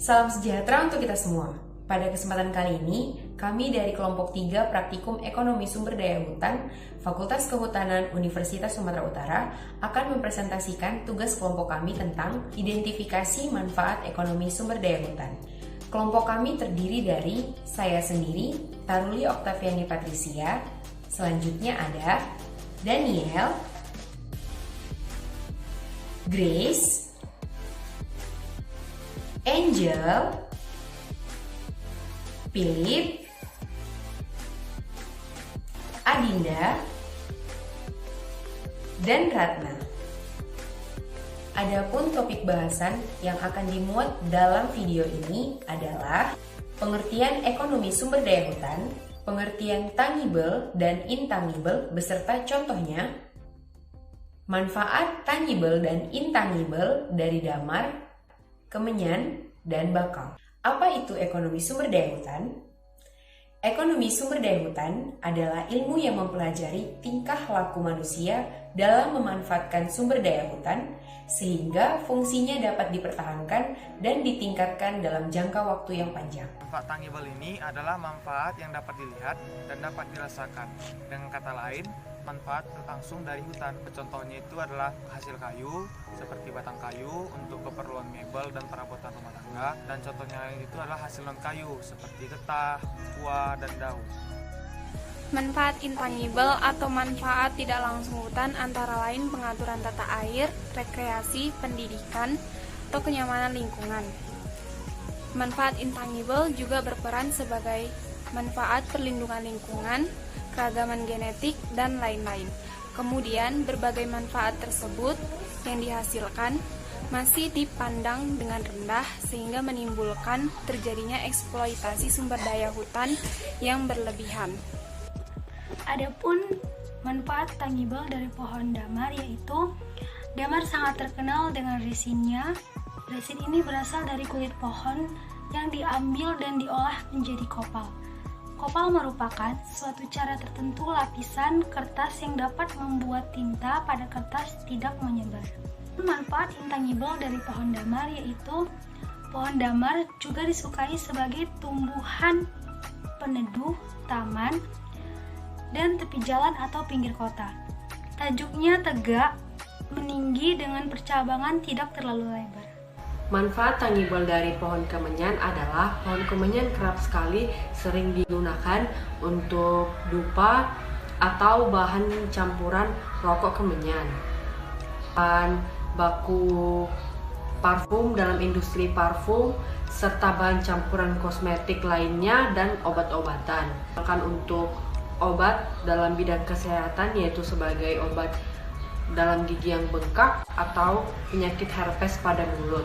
Salam sejahtera untuk kita semua. Pada kesempatan kali ini, kami dari kelompok 3 Praktikum Ekonomi Sumber Daya Hutan, Fakultas Kehutanan Universitas Sumatera Utara akan mempresentasikan tugas kelompok kami tentang identifikasi manfaat ekonomi sumber daya hutan. Kelompok kami terdiri dari saya sendiri, Taruli Oktaviani Patricia, selanjutnya ada Daniel, Grace, Angel, Philip, Adinda, dan Ratna. Adapun topik bahasan yang akan dimuat dalam video ini adalah pengertian ekonomi sumber daya hutan, pengertian tangible dan intangible beserta contohnya, manfaat tangible dan intangible dari damar, kemenyan, dan bakau. Apa itu ekonomi sumber daya hutan? Ekonomi sumber daya hutan adalah ilmu yang mempelajari tingkah laku manusia dalam memanfaatkan sumber daya hutan sehingga fungsinya dapat dipertahankan dan ditingkatkan dalam jangka waktu yang panjang. Manfaat tangible ini adalah manfaat yang dapat dilihat dan dapat dirasakan. Dengan kata lain, manfaat langsung dari hutan. Contohnya itu adalah hasil kayu, seperti batang kayu untuk keperluan mebel dan perabotan rumah tangga. Dan contohnya lain itu adalah hasil non kayu, seperti getah, buah, dan daun. Manfaat intangible atau manfaat tidak langsung hutan antara lain pengaturan tata air, rekreasi, pendidikan, atau kenyamanan lingkungan. Manfaat intangible juga berperan sebagai manfaat perlindungan lingkungan, keragaman genetik, dan lain-lain. Kemudian, berbagai manfaat tersebut yang dihasilkan masih dipandang dengan rendah sehingga menimbulkan terjadinya eksploitasi sumber daya hutan yang berlebihan. Adapun manfaat tangible dari pohon damar yaitu damar sangat terkenal dengan resinnya. Resin ini berasal dari kulit pohon yang diambil dan diolah menjadi kopal. Kopal merupakan suatu cara tertentu lapisan kertas yang dapat membuat tinta pada kertas tidak menyebar. Manfaat intangible dari pohon damar yaitu pohon damar juga disukai sebagai tumbuhan peneduh taman dan tepi jalan atau pinggir kota. Tajuknya tegak, meninggi dengan percabangan tidak terlalu lebar. Manfaat tangible dari pohon kemenyan adalah pohon kemenyan kerap sekali sering digunakan untuk dupa atau bahan campuran rokok kemenyan. Bahan baku parfum dalam industri parfum serta bahan campuran kosmetik lainnya dan obat-obatan. Bahkan untuk obat dalam bidang kesehatan yaitu sebagai obat dalam gigi yang bengkak atau penyakit herpes pada mulut.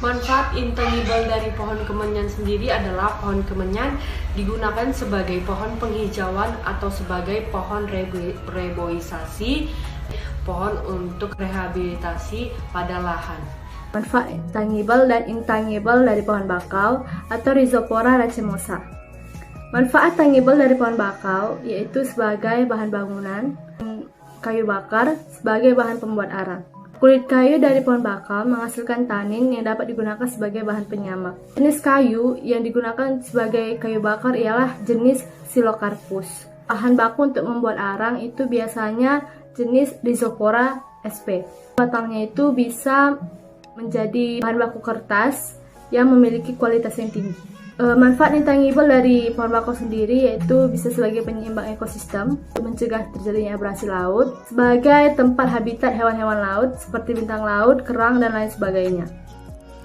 Manfaat intangible dari pohon kemenyan sendiri adalah pohon kemenyan digunakan sebagai pohon penghijauan atau sebagai pohon reboisasi, pohon untuk rehabilitasi pada lahan. Manfaat tangible dan intangible dari pohon bakau atau Rhizopora racemosa. Manfaat tangible dari pohon bakau yaitu sebagai bahan bangunan, kayu bakar sebagai bahan pembuat arang. Kulit kayu dari pohon bakau menghasilkan tanin yang dapat digunakan sebagai bahan penyamak. Jenis kayu yang digunakan sebagai kayu bakar ialah jenis Xylocarpus. Bahan baku untuk membuat arang itu biasanya jenis Rhizopora sp. Batangnya itu bisa menjadi bahan baku kertas yang memiliki kualitas yang tinggi. Manfaat intangible dari pohon bakau sendiri yaitu bisa sebagai penyeimbang ekosistem, mencegah terjadinya abrasi laut, sebagai tempat habitat hewan-hewan laut seperti bintang laut, kerang, dan lain sebagainya.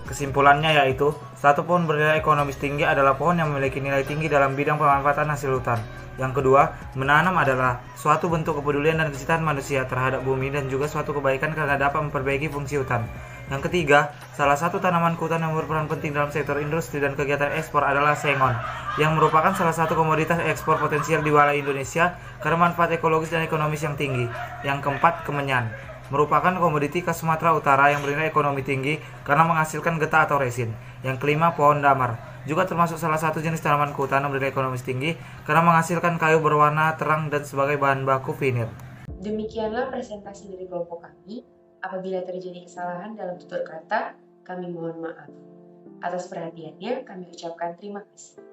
Kesimpulannya yaitu, satu pohon bernilai ekonomis tinggi adalah pohon yang memiliki nilai tinggi dalam bidang pemanfaatan hasil hutan. Yang kedua, menanam adalah suatu bentuk kepedulian dan kecintaan manusia terhadap bumi dan juga suatu kebaikan karena dapat memperbaiki fungsi hutan. Yang ketiga, salah satu tanaman hutan yang berperan penting dalam sektor industri dan kegiatan ekspor adalah sengon, yang merupakan salah satu komoditas ekspor potensial di wilayah Indonesia karena manfaat ekologis dan ekonomis yang tinggi. Yang keempat, kemenyan, merupakan komoditi khas Sumatera Utara yang bernilai ekonomi tinggi karena menghasilkan getah atau resin. Yang kelima, pohon damar, juga termasuk salah satu jenis tanaman kehutanan bernilai ekonomis tinggi karena menghasilkan kayu berwarna terang dan sebagai bahan baku vinil. Demikianlah presentasi dari kelompok kami. Apabila terjadi kesalahan dalam tutur kata, kami mohon maaf. Atas perhatiannya kami ucapkan terima kasih.